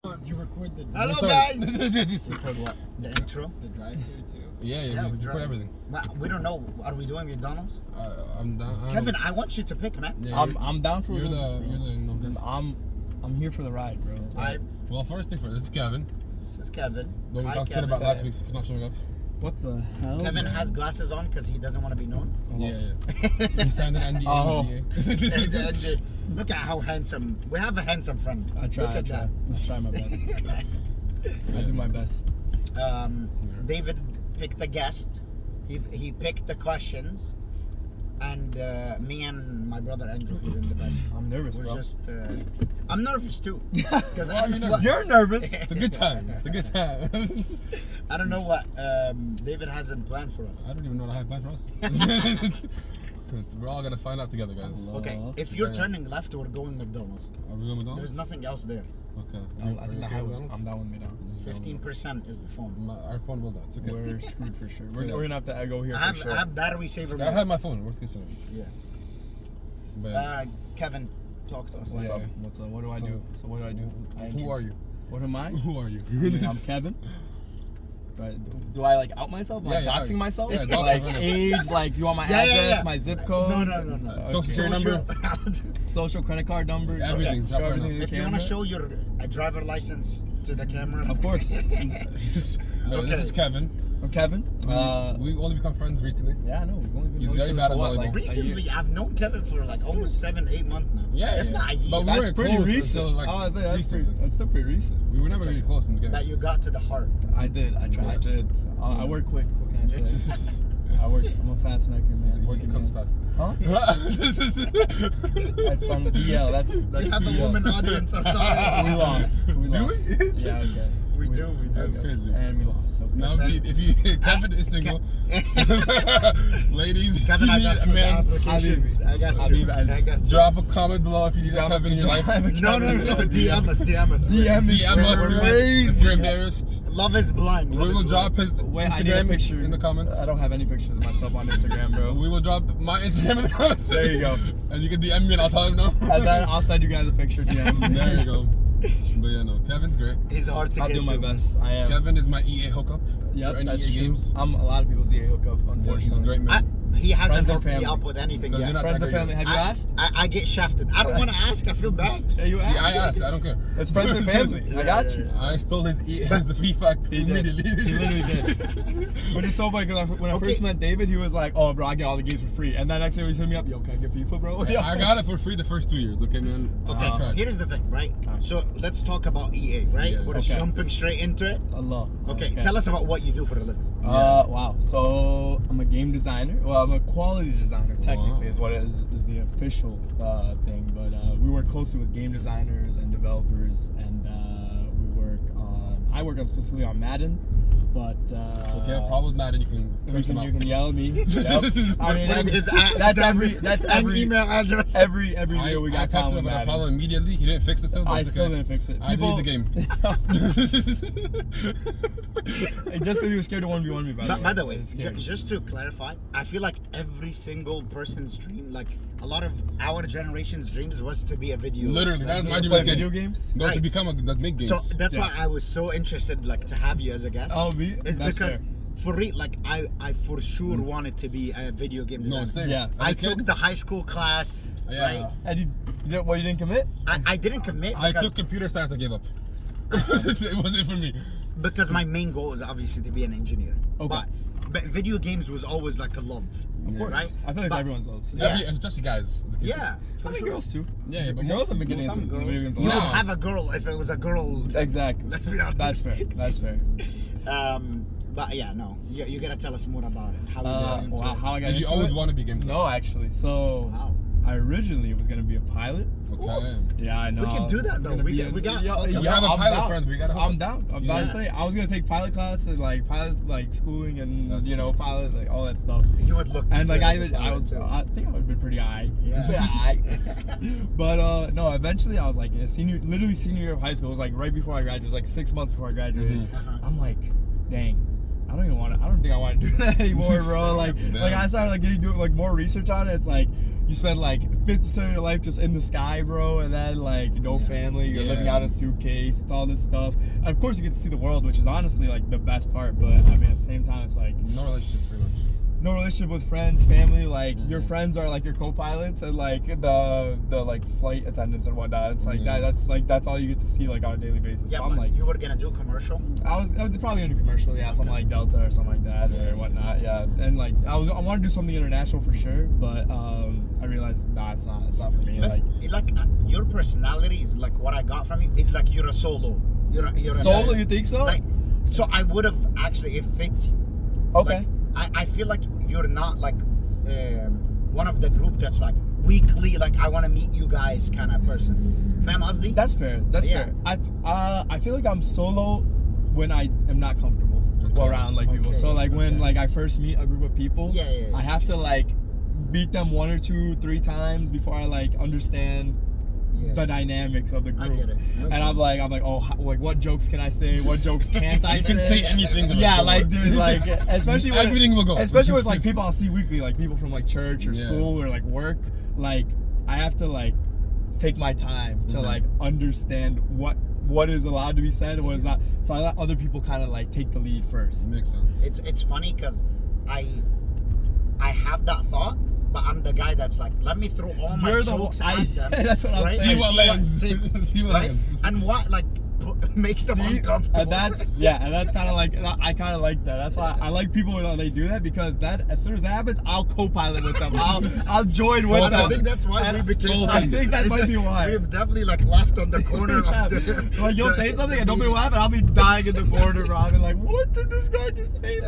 You record the Hello, Sorry. guys. Record what? The intro. The drive-through too. Yeah, we drive. put everything. But we don't know. Are we doing McDonald's? I'm down. Kevin, I want you to pick, man. Yeah, I'm down for you're the no guest. I'm here for the ride, bro. Well, first thing first, this is Kevin. This is Kevin. Don't we Hi, talk shit Kevin. about last week's not showing up? What the hell? Kevin man? has glasses on because he doesn't want to be known. Yeah. He signed an NDA. Oh. NDA. Look at how handsome. We have a handsome friend. I try. Look at that. I try my best. I do my best. David picked the guest. He picked the questions, and me and my brother Andrew here in the bed. I'm nervous, We're bro. just. I'm nervous too. Because Why are you nervous? You're nervous. It's a good time. It's a good time. I don't know what David hasn't planned for us. I don't even know what I have planned for us. We're all gonna find out together, guys. Okay, if you're turning left, we're going McDonald's. Are we going McDonald's? There's nothing else there. Okay. I think the highway. I'm down with McDonald's. 15% is the phone. Our phone will die. It's okay. We're screwed for sure. So, We're gonna have to go here I for sure. have battery saver. I have my phone. Worst case scenario. Yeah. But Kevin, talk to us. What's Yeah. up? What's up? What do I So- do? So what do I do? who are you? What am I? Who are you? I mean, I'm Kevin. Do I like out myself? Like Yeah, doxing myself? yeah, dox like everyone. age? Like you want my Yeah, yeah, address, yeah. my zip code? No. Social security number. Social credit card number. Everything. Show everything to the If you want to camera. show your driver license to the camera. Of course. No, This is Kevin. I'm Kevin. We only become friends recently. Yeah, I know. We've only been He's knowing very each bad other at for what, volleyball. like, a year? Recently, I've known Kevin for like almost 7-8 months now. Yeah, It's yeah. not a year. But we That's weren't pretty close recent. until, like, I was like, recently. that's still pretty recent. We were never really close in the beginning. That you got to the heart. I did. I tried. I Yes. did. I work quick. What can I say? I work. I'm a fast maker, man. He Working comes man. fast. Huh? That's on the DL. That's We have a DL. woman audience. I'm sorry. We lost. We Do lost. we? Yeah. Okay. We do. That's crazy. And we lost. Okay. Now, if you Kevin is single, ladies, Kevin, you I need got a you. The man. applications. I got you. I got you. Drop a comment below if you need a Kevin in your life. No. DM us. DM us. DM is DM us crazy. if you're embarrassed. Love is blind. We Love will is drop blind. his Wait, I need a Instagram picture in the comments. I don't have any pictures of myself on Instagram, bro. We will drop my Instagram in the comments. There you go. And you can DM me and I'll tell him no. And then I'll send you guys a picture. DM. There you go. But yeah, no, Kevin's great. He's hard to I'll get do to. my best. I am. Kevin is my EA hookup. Yep, for any that's EA true. games. I'm a lot of people's EA hookup, Yeah, unfortunately. he's a great man. He hasn't Friends and hooked me family. up with anything Because yet. you're not Friends that and great. family. Have you asked? I get shafted. I don't want to ask. I feel bad. Yeah, you See, I asked. I don't care. It's friends and family. I got you. I stole his the feedback He did. immediately. He literally did. Which is so funny because when I first met David, he was like, "Oh, bro, I get all the games for free." And then next thing he was hitting me up, "Yo, can I get FIFA, bro?" I got it for free the first 2 years. Okay, man. Okay, I tried. here's the thing, right? Alright. So let's talk about EA, right? Yeah. We're just Okay. jumping straight into it. Allah. Okay, tell us about what you do for a living. Wow. So I'm a game designer. Well, I'm a quality designer. Technically, Wow. is what is the official thing. But we work closely with game designers and developers, and I work on specifically on Madden. But So if you have problems with Madden, you can curse him out. you can yell at me. Yep. I mean, Find his ad- that's and every email address. every I video we got. texted him problem about the Madden. problem immediately. He didn't fix it still. But I it's still okay. didn't fix it. I deleted the game. Just because he was scared to 1v1 me, By the way, It's scary. just to clarify, I feel like every single person's dream, like a lot of our generation's dreams, was to be a video. Literally, that's like, my dream. Play as a kid. video games? No, to Right. become like make games. So that's Yeah. why I was so interested, like, to have you as a guest. Oh, me? It's That's because fair. for real, like, I for sure wanted to be a video game designer. no, same. Yeah. As a I kid, took the high school class, Yeah. right? And you didn't commit? I didn't commit I because, took computer science. I gave up. It wasn't for me. because my main goal is obviously to be an engineer. Okay. But video games was always like a love, Of course. right? I feel like But- everyone's loves. Yeah. Especially guys. As kids. Yeah, I for mean, sure. girls too. Yeah, but Girls have been mostly- getting Some into girls. video games a You lot. would Nah. have a girl if it was a girl. Exactly. Let's be honest. That's fair. That's fair. But yeah, no. You gotta tell us more about it. How you got into Wow, it. how I got Did you into always it? want to be game designer? No, actually. So Wow. I originally was gonna be a pilot. Okay. Yeah, I know. We can do that, though. Gonna We be got- we got- Yeah, okay. We have a I'm pilot down. friend, we gotta hook I'm up. down. I'm about Yeah. to say I was gonna take pilot class and like pilot like schooling and That's pilot like all that stuff. You would look. And like good I as a think I pilot, would have been pretty high. Yeah. But no, eventually I was like senior year of high school. It was like right before I graduated. It was like 6 months before I graduated. Mhm. Uh-huh. I'm like, dang, I don't think I want to do that anymore, bro. Like I started like getting like more research on it. It's like you spend like 50% of your life just in the sky, bro, and then like no family. You're living out of a suitcase. It's all this stuff. And of course, you get to see the world, which is honestly like the best part. But I mean, at the same time, it's like No relationships, pretty much. no relationship with friends, family. Like your friends are like your co-pilots and like the like flight attendants and whatnot. It's like that's all you get to see like on a daily basis. Yeah, so I'm like, you were gonna do commercial. I was probably in a commercial, something like Delta or something like that or whatnot, and like I want to do something international for sure, but I realized it's not for me. Like your personality is like what I got from you. It's like you're a solo. You're a solo. You think so? Like, so I would have actually it fits you. Okay. Like, I feel like you're not like one of the group that's like weekly, like I want to meet you guys kind of person. Fam Asdi? That's fair. That's fair. I feel like I'm solo when I am not comfortable around like people. So like when like I first meet a group of people, I have to like beat them 1 or 2, 3 times before I like understand the dynamics of the group. I get it. And I'm like, oh, like what jokes can I say? What jokes can't I say? You can say anything. Yeah, like dude, like especially when everything will go. Especially with like people I'll see weekly, like people from like church or school or like work. Like I have to like take my time to like understand what is allowed to be said and what is not. So I let other people kind of like take the lead first. Makes sense. It's funny because I have that thought. But I'm the guy that's like, let me throw all my jokes at them. That's what I'm saying. See what lands. See what lands. And what like makes them uncomfortable. And that's kind of like I kind of like that. That's why I like people when they do that because that as soon as that happens, I'll co-pilot with them. I'll join with them. I think that's why we became. I think that might be why. We've definitely like laughed on the corner of the. Like you'll say something and nobody will laugh, and I'll be dying in the corner, bro. I'll be like, what did this guy just say?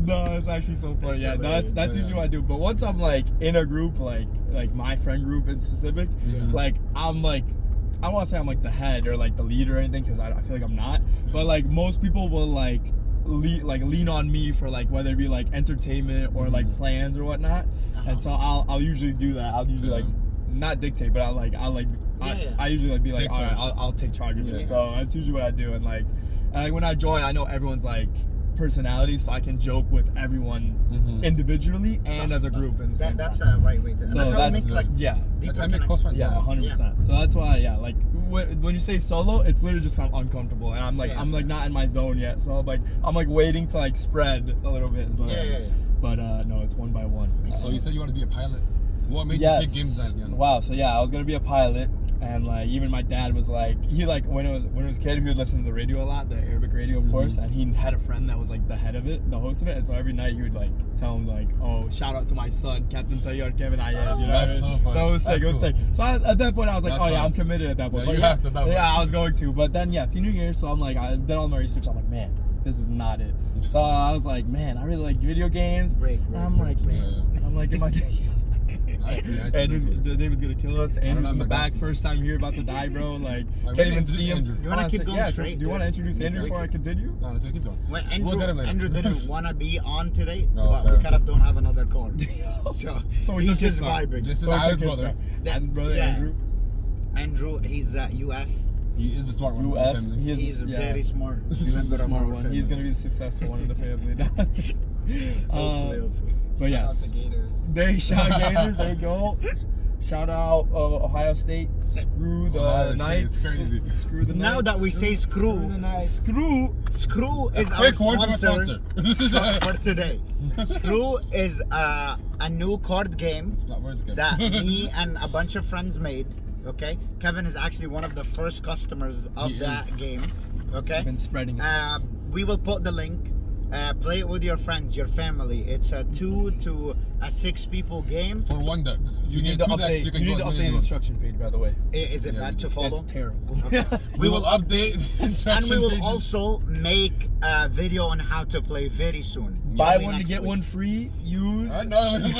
No, it's actually so funny. That's usually what I do. But once I'm like in a group, like my friend group in specific, like I'm like. I don't want to say I'm like the head or like the leader or anything because I feel like I'm not. But like most people will like lean on me for like whether it be like entertainment or like plans or whatnot. And so I'll usually do that. I'll usually like not dictate, but I usually like be like, all right, I'll take charge of it. So that's usually what I do. And like when I join, I know everyone's like personality, so I can joke with everyone individually and as a group in the same That's time. a right way to. So that's how that's we make, like, That's how I make close friends. 100%. So that's why, like when you say solo, it's literally just I'm uncomfortable and I'm like not in my zone yet. So I'm like waiting to like spread a little bit. But but no, it's one by one. So you said you want to be a pilot. What made you pick game design at the end? Wow. So I was gonna be a pilot, and like even my dad was like, he like when he was a kid, he would listen to the radio a lot, the Arabic radio, of course, and he had a friend that was like the head of it, the host of it, and so every night he would like tell him like, oh, shout out to my son, Captain Tayyar Kevin Ayed, you know. That's so funny. So it was sick. It was sick. So at that point, I was like, I'm committed at that point. Yeah, you have to. I was going to, but then senior year, so I'm like, I did all my research. I'm like, man, this is not it. So I was like, man, I really like video games. I'm like, am I? I see. David's gonna kill us. Andrew's in the back. First time here, about to die, bro. Like can't even see him. You wanna keep going straight? Do you want to introduce Andrew before I continue? No, keep going. Well, We'll get him later. Andrew didn't want to be on today, No, but fair. we kind of don't have another call. So we he's took his just spot. vibing. This is So we Adam's took his brother. spot. His brother, Andrew. Andrew, he's at UF. He is the smart one in the family. He's very smart. He's the smart one. He's gonna be the successful one in the family now. Hopefully. But yes, shout out Gators. There you go. Shout out Ohio State. Screw the Ohio State, Knights. it's crazy. Screw the Knights. Now that we say screw is our Quick word from a sponsor sponsor. for today. Screw is a new card game that me and a bunch of friends made. Okay, Kevin is actually one of the first customers of that game. Okay, I've been spreading it. We will put the link. Play it with your friends, your family. It's a 2 to 6 people game. For one deck. If you need get to 2 decks, update. you can You need go to as update many the as you instruction page, by the way. Is it bad to follow? It's terrible. We will update the And instruction we will pages. also make a video on how to play very soon. Buy Maybe one to next get week. one free. Use No. use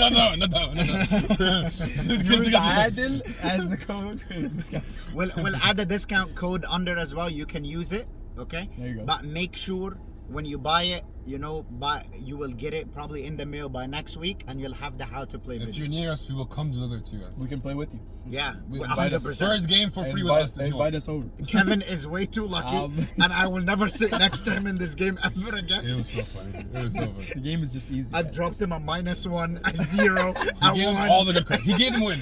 Adil as the code. This guy. We'll add a discount code under as well. You can use it. Okay. There you go. But make sure when you buy it, you know, you will get it probably in the mail by next week, and you'll have the how to play If video. you're near us, we will come deliver it to you guys. We can play with you. Yeah, We 100%. First game for free with us. If you Invite want. us over. Kevin is way too lucky, and I will never sit next to him in this game ever again. It was so funny. It was so funny. The game is just easy. I've guys. dropped him a -1, a 0, He a gave him 1. all the good cards. He gave them win.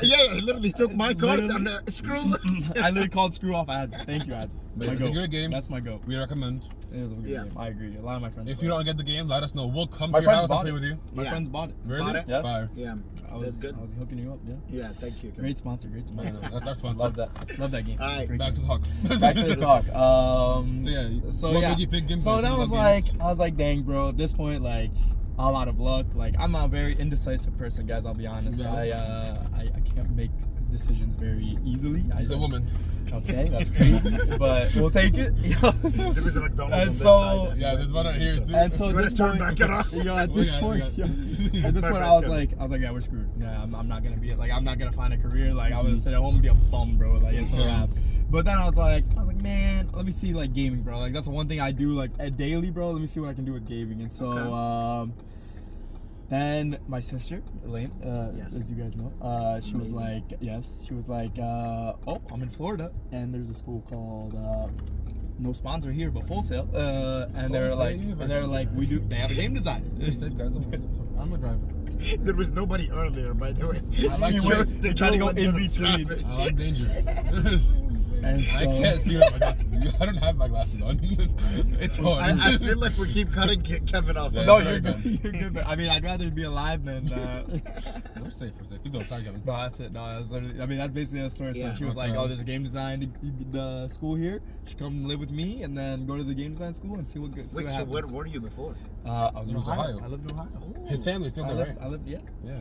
Yeah, he literally took my cards and screw. I literally called screw off Ad. Thank you, Ad. But My it's a goat. good game. That's my goat. We recommend. It is a good Yeah. game. I agree. A lot of my friends. If play you it. don't get the game, let us know. We'll come My to your friends house and bought play it. with you. My Yeah. friends bought it. Really? Bought it? Yeah. Fire. Yeah, I that's good. I was hooking you up. Yeah. Yeah, thank you. Kevin. Great sponsor. Great sponsor. That's our sponsor. Love that. Love that game. All right. Great Back game. to talk. Back to the talk. So yeah. So what yeah. made you pick Game So Boys? that You was love like, games. I was like, dang, bro. At this point, like, I'm out of luck. Like, I'm a very indecisive person, guys. I'll be honest. Yeah. I can't make decisions very easily. He's a woman. Okay, that's crazy, but we'll take it. There was a McDonald's on And this so- side. Yeah, there's one out here too. And so You at wanna this turn point, back it up? at We this got it, point, we got it. at this point, I was like, yeah, we're screwed. Yeah, I'm not gonna be it. Like, I'm not gonna find a career. Like, I would sit at home and be a bum, bro. Like, it's a Yeah. wrap. But then I was like, man, let me see like gaming, bro. Like, that's the one thing I do like daily, bro. Let me see what I can do with gaming. And so, Okay. then my sister, Elaine, Yes. as you guys know, she was like, oh, I'm in Florida, and there's a school called no sponsor here, but Full Sail, and they're Full like, Sail they have a game design. Just safe, guys. I'm a driver. There was nobody earlier, by the way. I like You to- chose they try to go when in there was between. traffic. I like danger. And so, I can't see with my glasses. I don't have my glasses on. It's hard. I feel like we keep cutting Kevin off. Yeah. No, Sorry, you're man. good. You're good. But I mean, I'd rather be alive than. We're safe. We're safe. Keep going. Sorry, Kevin. No, that's it. No, that's literally, I mean, that's basically the story. So Yeah. she was like, Okay. "Oh, there's a game design the school here. You should come live with me, and then go to the game design school and see what good. Wait, so where were you before? I was in He was Ohio. Ohio. I lived in Ohio. His family's still there, right? I lived, yeah. Yeah.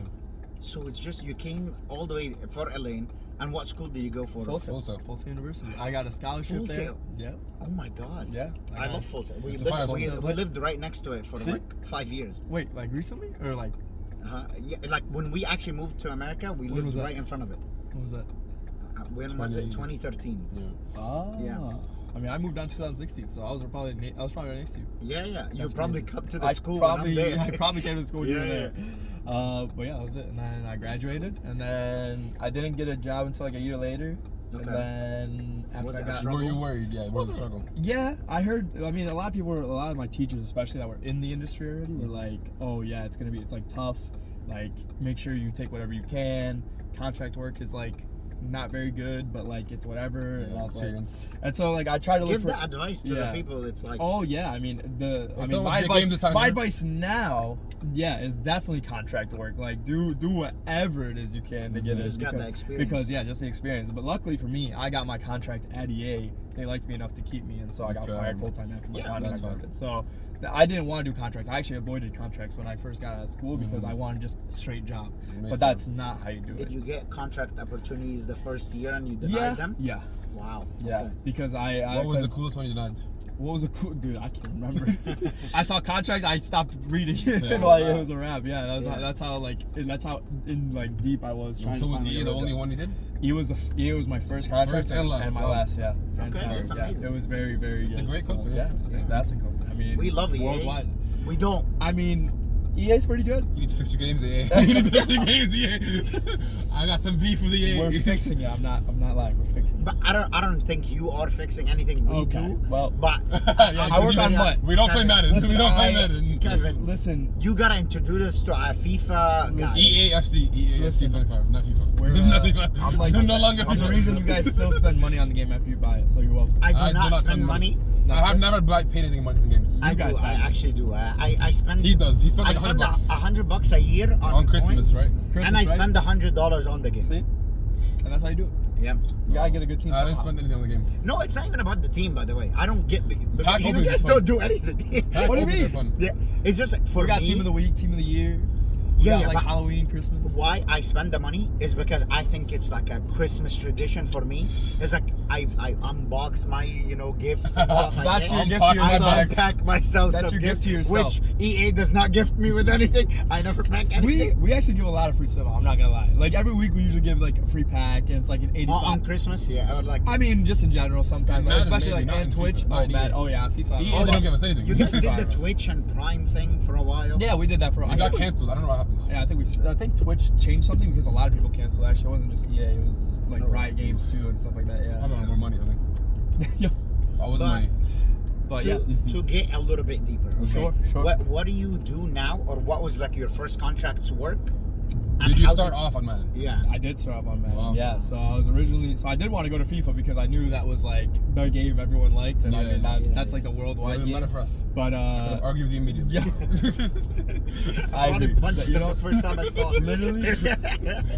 So it's just you came all the way for Elaine, and what school did you go for? Full Sail. Full Sail. Full Sail University. I got a scholarship Full there. Sail? Yeah. Oh my God. Yeah. I love Full Sail. We It's a fire lived, school. we lived right next to it for See? like 5 years. Wait, like recently or like Yeah, like when we actually moved to America, we When lived was that? right in front of it. what was that? When was it? 2013. Yeah. Oh. Yeah. I mean, I moved down 2016, so I was probably right next to you. Yeah, yeah. You That's probably crazy. come to the I school probably, when I'm there. I probably came to the school when you were Yeah, there. But yeah, that was it. And then I graduated, and then I didn't get a job until like a year later. Okay. And then after Was I it a got, struggle? Were you worried? Yeah, it was a struggle. yeah, I heard. I mean, a lot of my teachers, especially that were in the industry already, were like, "Oh yeah, it's like tough. Like, make sure you take whatever you can. Contract work is like not very good, but like it's whatever." And I was like, Experience. and so like I try to look Give for. that advice to Yeah. the people. It's like, Oh yeah, I mean someone my get game advice, designer. my advice now, yeah, is definitely contract work. Like do whatever it is you can to get Just it got because, the experience. because yeah, just the experience. But luckily for me, I got my contract at EA. They liked me enough to keep me, and so I got Okay. fired full time after my Yeah, contract that's fine. ended. So I didn't want to do contracts. I actually avoided contracts when I first got out of school because I wanted just a straight job. Makes But that's sense. not how you do did it. you get contract opportunities the first year and you denied Yeah, them? yeah, Wow. yeah. Okay. Because I What was the 'cause- coolest one you denied? What was a cool dude? I can't remember. I saw contract. I stopped reading it. Yeah. Like it was a wrap. Yeah, Yeah. that's how in like deep I was trying. So to was find, EA like, the a only job. one you did? EA was my first contract First and last, my wow. last. Yeah. Okay, that's Yeah, amazing. it was very very. It's a good. great So, company. Yeah, it's a fantastic company. I mean, We love EA. worldwide. We don't. I mean, EA's pretty good. You need to fix your games, EA. You need to fix your games, EA. I got some beef with the EA. We're fixing it. I'm not lying. We're fixing it. But I don't think you are fixing anything we Okay. do. Well, But Yeah, I work on what? We don't play Kevin, Madden. listen, we don't play I- Madden. Kevin, listen. you gotta introduce us to a FIFA guy. EAFC. EAFC Listen. 25, not FIFA. We're, not FIFA. I'm like, no longer I'm the FIFA. reason you guys still spend money on the game after you buy it. So you're welcome. I do not spend money. I have never paid anything money in games. I do. guys I have. actually do. I spend. He does. He spends I like spend $100. $100 a year On Christmas, points, right? And I Christmas, right? spend $100 on the game. See, and that's how you do it. Yeah. You gotta get a good team. I didn't somehow. spend anything on the game. No, it's not even about the team, by the way. I don't get. Pack You openings guys is fun. don't do anything. Pack What do you openings are mean? fun. Yeah, it's just for We got me. team of the week, team of the year. We Yeah, got, yeah, like but Halloween, Christmas. why I spend the money is because I think it's like a Christmas tradition for me. It's like I unbox my gifts and stuff. That's your gift to Unbox my I yourself. bag. unpack myself. That's some your gift to yourself. Which EA does not gift me with anything. I never pack anything. We actually give a lot of free stuff. I'm not gonna lie. Like every week we usually give like a free pack, and it's like an 85. On Christmas, yeah, I would like. I mean, just in general, sometimes, And like, Madden, especially maybe, like not and in Twitch. FIFA. Not Oh, in man. EA. Oh yeah, FIFA. EA, Oh, they don't give us anything. You guys did the Fine. Twitch and Prime thing for a while. yeah, we did that for. It I got think- canceled. I don't know what happened. Yeah, I think Twitch changed something because a lot of people canceled. Actually, it wasn't just EA. It was like Oh. Riot Games too and stuff like that. Yeah. I don't know, more money, I think. Yeah. It's always But- money. But to, yeah. to get a little bit deeper. Okay? Sure. What do you do now, or what was like your first contract's work? And Did you how start off on Madden? Yeah. I did start off on Madden. Wow. Yeah, so I was originally I did want to go to FIFA because I knew that was like the game everyone liked, and I Yeah, mean that's like the Well, worldwide it game. matter for us. But I could argue with you immediately. yeah, I I wanted agree. to punch But, them the first time I saw it. Literally,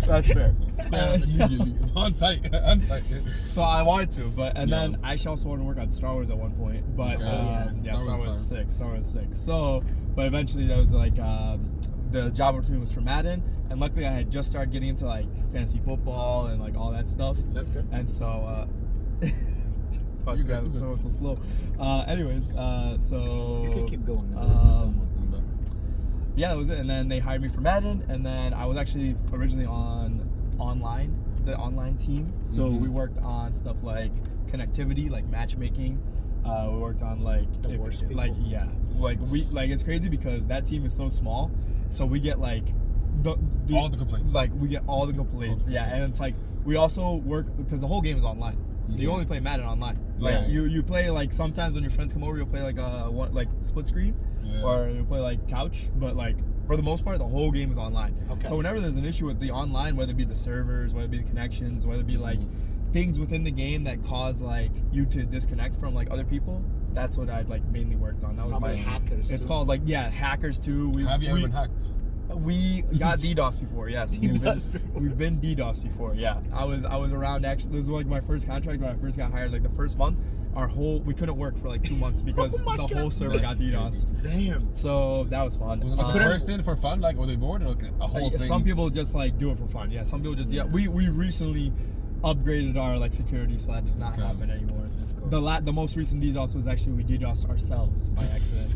that's fair. Immediately. On site. On site. So I wanted to, and Yeah. then I actually also wanted to work on Star Wars at one point. But Okay. yeah, Star Wars is fun. Star Wars 6. So, but eventually that was like the job opportunity was for Madden, and luckily I had just started getting into like fantasy football and like all that stuff. That's good. And so, fuck, You're yeah, good, so slow. Anyways, so You can keep going. yeah, that was it. And then they hired me for Madden, and then I was actually originally on the online team. So Mhm. we worked on stuff like connectivity, like matchmaking. We worked on like The worst people. it's crazy because that team is so small, so we get like All the complaints. Like we get all the complaints. Yeah, and it's like we also work because the whole game is online. You Mhm. only play Madden online. Yeah. Like you play like sometimes when your friends come over, you'll play like like split screen, Yeah. or you play like couch. But like for the most part, the whole game is online. Okay. So whenever there's an issue with the online, whether it be the servers, whether it be the connections, whether it be like things within the game that cause like you to disconnect from like other people, that's what I'd like mainly worked on. That was About my hackers. It's too. called like hackers too. Have you ever been hacked? We got DDoS before, yes. DDoS before. We've been DDoS before, yeah. I was around actually. This was like my first contract when I first got hired. Like the first month, we couldn't work for like 2 months because Oh my the God. whole server got That's DDoS. Damn. So that was fun. Was it like couldn't- a first in for fun? Like, were they bored? Or like a whole thing? Some people just like do it for fun. Yeah, some people just we recently upgraded our like security, so that does not Okay. happen anymore. course. The most recent DDoS was actually we DDoSed ourselves by accident.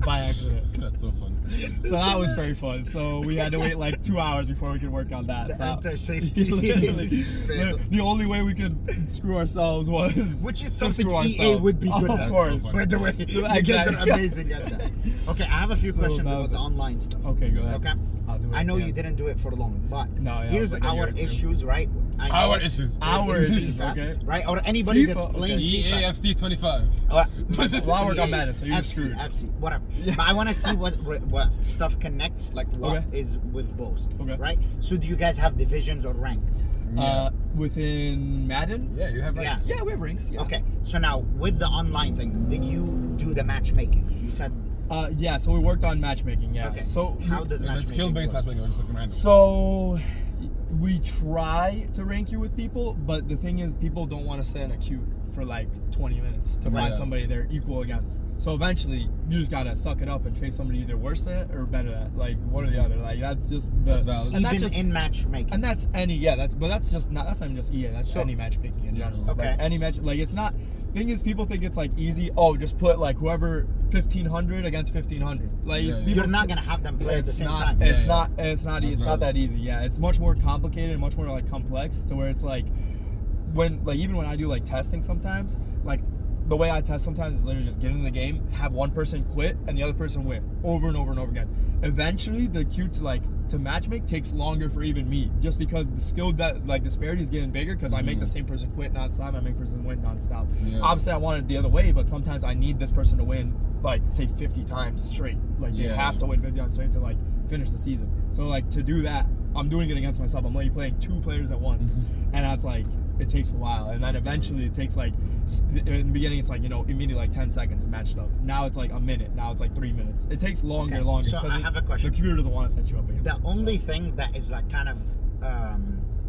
By accident. That's so fun. So that was very fun. So we had to wait like 2 hours before we could work on that. The So that- anti-safety. Literally, Fail. the only way we could screw ourselves was Which is to something screw EA ourselves. would be good Of at. course. so By the way, you guys Exactly. are amazing at that. Okay, I have a few So questions that about was the it. online stuff. Okay, go ahead. Okay. I'll do it, I know yeah. you didn't do it for long, but No, yeah, it here's was like a year our or two. issues, right? I know Our it's- issues. Our it's issues, FIFA, okay. right? Or anybody FIFA, that's playing okay. FIFA. EAFC 25. Well, I work on EA, Madden, so you're FC, screwed. FC, whatever. Yeah. But I want to see what stuff connects, like what is Okay. with both, Okay. right? So do you guys have divisions or ranked? Within Madden? Yeah, you have Yeah. ranks. Yeah, we have ranks. Yeah. Okay, so now with the online thing, did you do the matchmaking? You said Yeah, so we worked on matchmaking. Yeah. okay. So how does If matchmaking it's skill-based work? matchmaking, or just like random. So we try to rank you with people, but the thing is, people don't want to sit in a queue for like 20 minutes to Right. find somebody they're equal against. So eventually, you just gotta suck it up and face somebody either worse at it or better at it. Like one or the other. Like that's just the. That's valid. And Even that's just in matchmaking. and that's any that's not even just EA. That's So- any matchmaking in general. Okay. Like any match, like it's not. Thing is, people think it's like easy. Oh, just put like whoever 1500 against 1500. Like Yeah, yeah. people You're not say- gonna have them play at the it's same not, time. It's Yeah, not. yeah. It's not. That's It's not valid. that easy. Yeah, it's much more complicated and much more like complex to where it's like when like even when I do like testing sometimes like the way I test sometimes is literally just get into the game, have one person quit and the other person win over and over and over again. Eventually, the queue to matchmake takes longer for even me, just because the skill that like disparity is getting bigger because I make the same person quit nonstop, I make person win nonstop. Yeah. Obviously, I want it the other way, but sometimes I need this person to win like say 50 times straight. Like they Yeah. have to win 50 times straight to like finish the season. So like to do that, I'm doing it against myself. I'm only playing 2 players at once, and that's like it takes a while, and then eventually it takes like in the beginning it's like immediately like 10 seconds matched up. Now it's like a minute. Now it's like 3 minutes. It takes longer and longer. So because I have a question. The computer doesn't want to set you up against. The it, only so. thing that is like kind of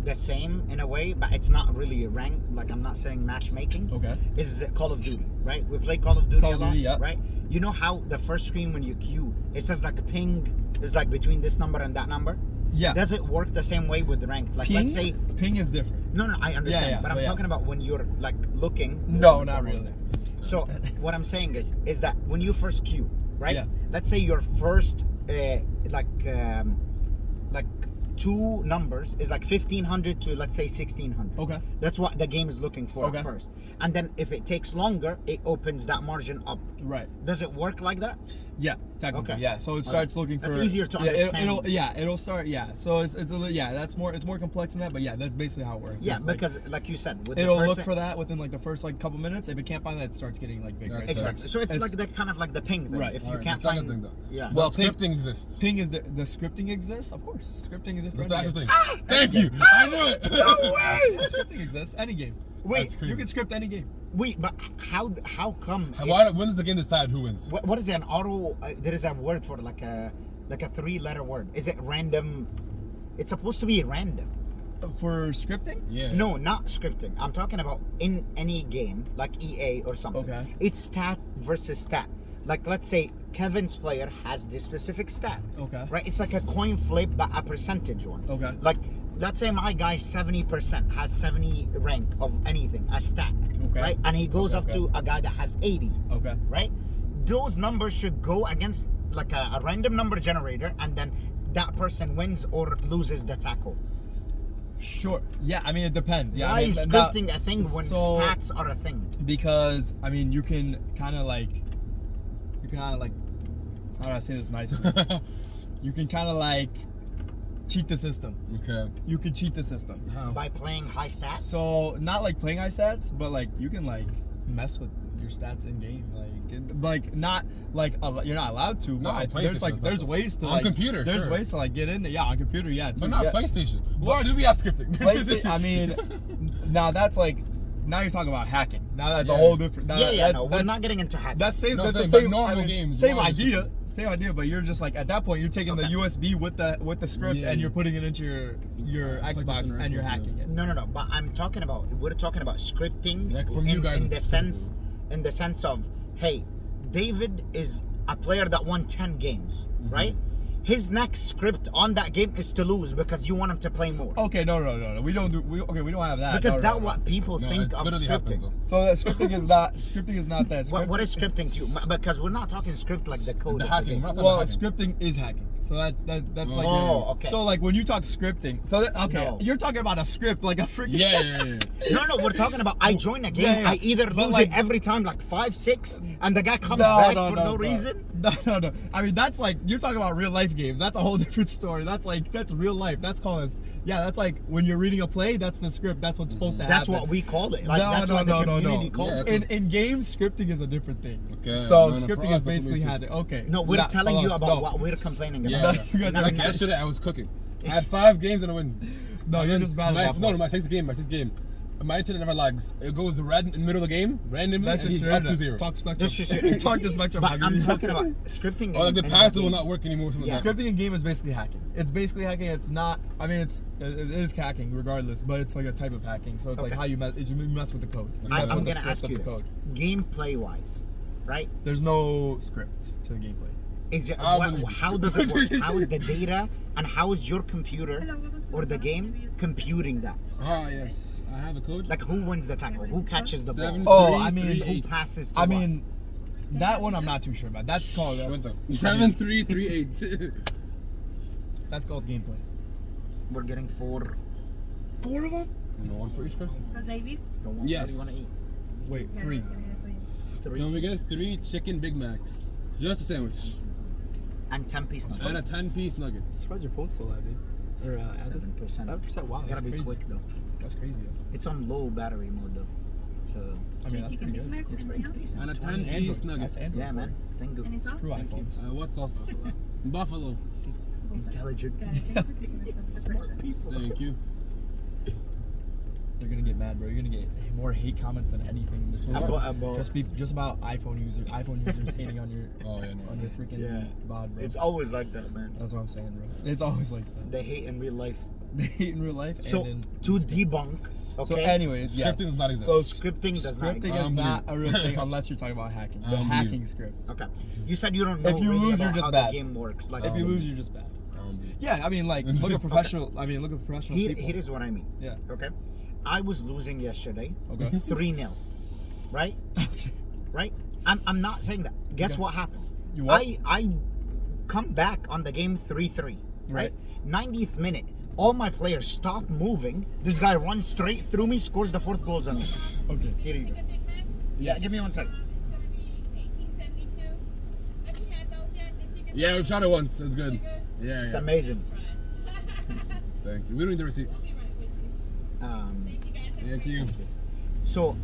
the same in a way, but it's not really ranked. Like I'm not saying matchmaking. Okay. Is Call of Duty, right? We play Call of Duty Call a of lot, Duty, yeah. right? You know how the first screen when you queue, it says like ping is like between this number and that number. Yeah. Does it work the same way with ranked? Like, Ping? let's say, Ping is different. no, I understand, yeah, but I'm yeah. talking about when you're like looking. No, not really. So what I'm saying is that when you first queue, right? Yeah. Let's say your first like 2 numbers is like 1500 to let's say 1600. Okay. That's what the game is looking for Okay. at first. And then if it takes longer, it opens that margin up. Right. Does it work like that? Yeah, technically. Okay. Yeah, so it starts looking for. That's easier to yeah, understand. It'll start. Yeah, so it's a little, yeah. That's more. It's more complex than that, but yeah, that's basically how it works. Yeah, It's like, because like you said, with it'll the look person, for that within like the first like couple minutes. If it can't find that, it starts getting like bigger. That's exactly. So it's like the kind of like the ping thing. Right. If you Alright, can't the second find, thing, though. yeah. Well, Well, scripting exists. Ping is the scripting exists, of course. Scripting exists. for That's the any actual game. thing. Thank you. I knew it. No way! Scripting exists. Any game. Wait, That's crazy. You can script any game. wait, but how come? Why, when does the game decide who wins? What is an auto? There is a word for like a 3-letter word. Is it random? It's supposed to be random. For scripting? Yeah. No, not scripting. I'm talking about in any game like EA or something. Okay. It's stat versus stat. Like let's say Kevin's player has this specific stat. Okay. Right? It's like a coin flip but a percentage one. Okay. Like let's say my guy 70% has 70 rank of anything, a stat. Okay. Right? And he goes Okay, up to a guy that has 80. Okay. Right? Those numbers should go against like a random number generator, and then that person wins or loses the tackle. Sure. Yeah, I mean it depends. Yeah. Why I mean, is now- scripting a thing when so- stats are a thing? Because I mean you can kind of like how do I say this nicely? You can kind of like cheat the system. Okay. You can cheat the system. How? By playing high stats? So not like playing high stats, but like you can like mess with your stats in game, like not like you're not allowed to. No, But on there's PlayStation like it's there's like ways to on like computer, There's sure. ways to like get in there. Yeah, on computer. Yeah, too. But not yeah. PlayStation. Why do we have scripting? PlayStation. I mean, now that's like now you're talking about hacking. Now that's a Yeah. whole different. Now, No, we're that's, not getting into hacking. That's same. No, That's the I'm same. saying, but normal I mean, games, Same why is idea. Same idea. But you're just like at that point you're taking the Okay. USB with the script Yeah, and you're yeah. putting it into your PlayStation Xbox or and you're Xbox, hacking it. No. But we're talking about scripting Like from in, you guys in the specifically. sense of, hey, David is a player that won 10 games, Mm-hmm. right? His next script on that game is to lose because you want him to play more. Okay, no. We don't have that. Because No, that's no. what people No, think it of literally happens. scripting. Though. So that scripting is not that. What is scripting to you? Because we're not talking script like the code The of hacking. the game. We're not talking Well, about hacking. scripting is hacking. So that's like. Oh, okay. So like when you talk scripting, okay, No. you're talking about a script like a freaking. Yeah. No, we're talking about I join a game, Yeah. I either But lose like- it every time, like 5-6, and the guy comes back for no reason. No. I mean that's like you're talking about real life games. That's a whole different story. That's real life. That's called that's like when you're reading a play. That's the script. That's what's supposed to happen. That's what we call it. Like, that's what the community calls Yeah, it. In games, scripting is a different thing. Okay, So no, for scripting us, is that's what we basically see. had it. Okay. No, we're Nah, telling hold you on, about no. what we're complaining Yeah. about. You guys Not- are- Like yesterday, I was cooking. I had 5 games and a win. No, And you're then just bad at that No, point. my sixth game. My internet never lags. It goes red in the middle of the game, randomly, That's and just he's your up to internet. 0. Talk Spectrum. This is your- Talk to Spectrum. But I'm talking about scripting. Or like the in passer will game. not work anymore. Something Yeah. like that. Scripting in game is basically hacking. It's basically hacking. It's not. I mean, it is hacking regardless, but it's like a type of hacking. So it's like Okay. how you mess with the code. You mess I'm with the gonna ask script you of the this: code. gameplay wise, right? There's no script to the gameplay. Is it, I believe you. how does it work? How is the data and how is your computer or the game computing that? Ah, yes. I have the code. Like who wins the tackle? Who catches the ball? 7, Oh, 3, I mean, 3, Who 8. passes to I what? mean, that one I'm not too sure about. That's called. 7, 3, 3, 8. That's called gameplay. We're getting 4. 4 of them? No one for each person. David? What Yes. do you want to eat? Wait, 3. 3 Can we get 3 chicken Big Macs? Just a sandwich. and 10-piece And a nuggets. 10-piece nugget. Surprised your phone's still live, dude. Or 7%. 7%. Wow, Gotta that's be crazy. quick though. That's crazy though. It's on low battery mode though. So I mean, that's pretty good. it's decent. And a 20. 10-piece Android. nugget. That's Android. Yeah, man. Thank you. Screw iPhones. What sauce? Buffalo. See, intelligent. Smart people. Thank you. They're gonna get mad, bro. You're gonna get more hate comments than anything in this world. About- Just about iPhone users hating on your Oh, yeah, no. on your freaking Yeah. bod, bro. It's always like that, man. That's what I'm saying, bro. It's always like that. They hate in real life. They hate in real life. So and in, to debunk, okay. so anyways, yes. Scripting does not exist. So Scripting does not scripting exist. is not a real thing unless you're talking about hacking. The believe hacking script. Okay. You said you don't know If you really lose, about you're just how bad. the game works. Like If you lose, you're just bad. Yeah, I mean, like, look at professional. I mean, look at professional people. Here is what I mean. Yeah. Okay. I was losing yesterday. Okay. 3-0. Right? Right? I'm not saying that. Guess Okay. what happens? You what? I come back on the game 3-3. Right? 90th minute. All my players stop moving. This guy runs straight through me, scores the 4th goal on me. Okay. Here you go. Yeah, give me 1 second. Yeah, we've tried it once. It's good. Yeah, It's yeah. amazing. Thank you. We don't need the receipt. Thank you. So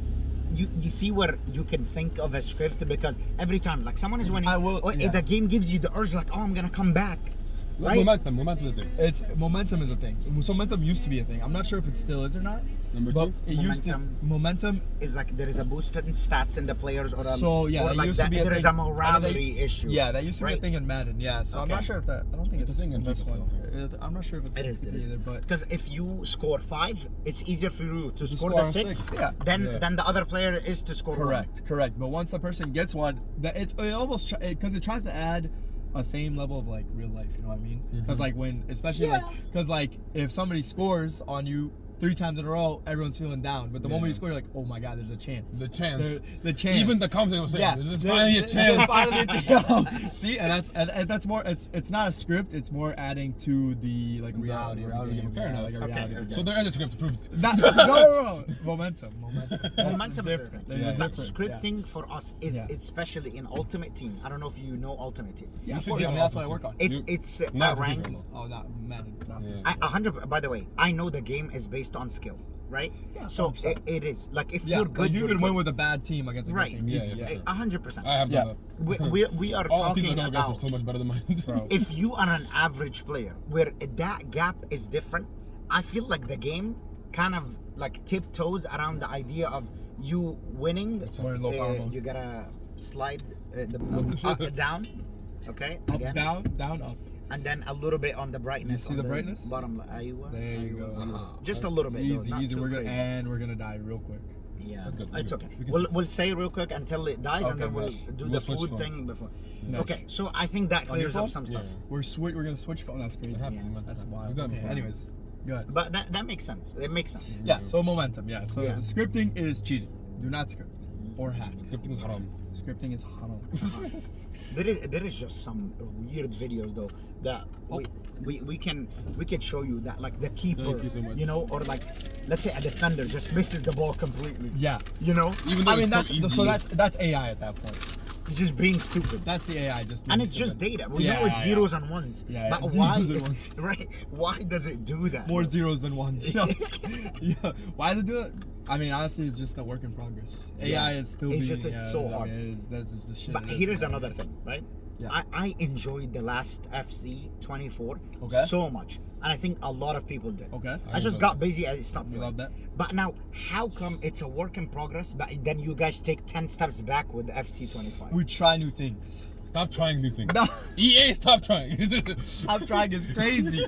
you see where you can think of a script, because every time like someone is winning, I will- yeah. the game gives you the urge like, oh, I'm gonna come back. Look, Right? momentum is the thing. It's momentum is a thing. So momentum used to be a thing. I'm not sure if it still is or not. Number but two? it used to. Momentum. Is like there is a boost in stats in the players, or So yeah, or that like used to be a there thing. is a I mean, morality issue. Yeah, that used to be a right? thing in Madden. Yeah, so I'm Okay. not sure if that. I don't think It's it's a thing in this FIFA one. still. I'm not sure if it's It is. either, but Because if you score 5, it's easier for you to score score the on 6 6, yeah. than the other player is to score 1. correct. But once a person gets one, that it almost because it tries to add a same level of like real life. You know what I mean? Because like when, especially like, because like if somebody scores on you 3 times in a row, everyone's feeling down. But the moment you score, you're like, oh my god, there's a chance. The chance. The chance. Even the commentator was saying, Yeah, "This is finally a chance." Finally a chance. See, and that's more. It's not a script. It's more adding to the like reality. of the reality game. game. Fair Yeah, enough. like a reality of the So game. there is a script to prove it. That's no. Momentum. That's Momentum is different. different. There's a But different, scripting for us is Yeah. especially in Ultimate Team. I don't know if you know Ultimate Team. Yeah, You of should course, get I mean, on that's what I Ultimate work on. Team. It's Not for FIFA, ranked. no. Oh, not Madden. Not Yeah. FIFA. 100. By the way, I know the game is based on skill, right? Yeah, So 100%. it is like if Yeah, you're good, like you you're could good. win with a bad team against a Right. good team. Yeah, Easy, yeah, for sure. 100%. I have Yeah. done We are that. All the people talking that know against are about so much better than mine. Bro. if you are an average player where that gap is different. I feel like the game kind of like tiptoes around the idea of you winning. We're in low power mode. You gotta slide down, okay, Up, again, down, up. and then a little bit on the brightness. You see on the brightness? bottom. Aywa, There you aywa, go. aywa. Just a little bit. though, Easy, not easy. too We're gonna crazy. we're gonna die real quick. Yeah, That's good. it's We okay. can We'll say real quick until it dies, and Okay, then we'll nice. do We'll the switch food phones. thing before. Nice. Okay, so I think that On your clears up phone? some stuff. Yeah. We're gonna switch phone. That's crazy. It happened, man. That's We've wild. done it Okay, before. anyways, good. But that makes sense. It makes sense. Yeah. So momentum. Yeah. So Yeah. scripting is cheating. Do not script or hack. Scripting is haram. Scripting is haram. There is just some weird videos though that we can show you that like the keeper, Thank you so much. you know, or like let's say a defender just misses the ball completely. Yeah. You know, Even though I mean it's that's so easy. so that's AI at that point. he's just being stupid. That's the AI just. And being it's just stupid. data. We Yeah, know it's yeah, zeros and ones. Yeah, but it's why? zeros and ones. Right? Why does it do that? More zeros than ones. You know? Yeah. Why does it do it? I mean, honestly, it's just a work in progress. Yeah. AI is still. It's being, just- it's yeah, so I hard. mean, that's just the shit. But it is. here's another thing, right? Yeah. I enjoyed the last FC 24 Okay. so much, and I think a lot of people did. Okay. I just got busy. I stopped. We playing. love that. But now, how come it's a work in progress, but then you guys take 10 steps back with the FC 25? We try new things. Stop trying new things. No. EA, stop trying. Stop trying is crazy.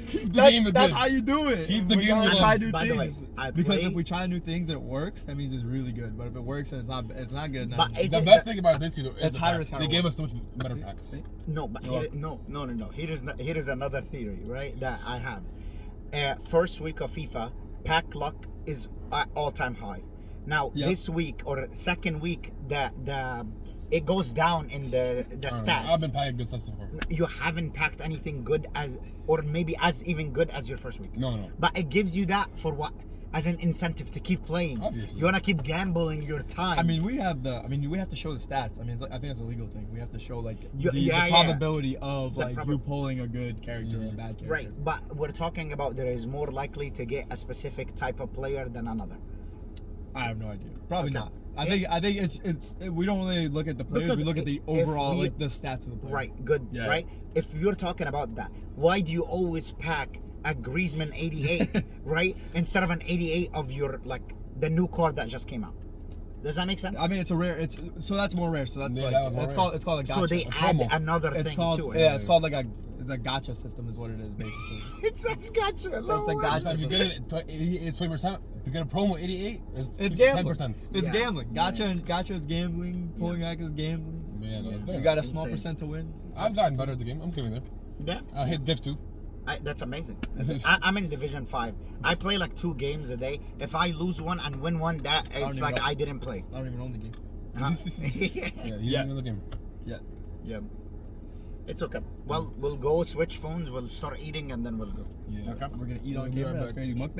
Keep the game That's good. how you do it. Keep the We game gotta alive. try new By the way, things. I Because play- if we try new things and it works, that means it's really good. But if it works and it's not good, then But is The it best thing about this, you know, is It's the high packs. risk, high They gave reward. us so much better packs. No, but You're no. Here is another theory, right? That I have. First week of FIFA, pack luck is at all-time high. Now Yep. this week or second week, the it goes down in the stats. I've been packing good stuff so far. You haven't packed anything good as, or maybe as even good as your first week. No. But it gives you that for what? As an incentive to keep playing. Obviously. You wanna keep gambling your time. I mean, we have to show the stats. I mean, I think it's a legal thing. We have to show like Yeah, the yeah. probability of The like prob- you pulling a good character or a bad character. right, but we're talking about there is more likely to get a specific type of player than another. I have no idea. Probably Okay. not. I think it's we don't really look at the players. Because We look at the if overall we- like the stats of the player. Right, good, Yeah. right? If you're talking about that, why do you always pack a Griezmann 88, right? Instead of an 88 of your, like, the new card that just came out. Does that make sense? I mean, it's a rare. So that's more rare. So that's Yeah, like that was more it's rare. called a gotcha. So they a add promo. another it's thing called to it. yeah. It's called like It's a gacha system, is what it is basically. It's a gotcha. It's a gacha If you system. get it, it's 20%. To get a promo 88, It's gambling. 10%. It's Yeah. gambling. Gacha is gambling. Pulling hack is gambling. But yeah, no, it's very You got a nice. small Insane. percent to win. I've gotten better at the game. I'm getting there. Yeah, I hit Div 2. that's amazing. I'm in Division 5. I play like 2 games a day. If I lose one and win one, that don't it's even like know. I didn't play. I don't even own the game. Huh? Yeah, he's Yeah. in the game. Yeah. Yeah. It's okay. Well, we'll go switch phones. We'll start eating and then we'll go. Yeah. Okay. We're gonna eat on We'll be camera. right That's back. crazy. Mukbang.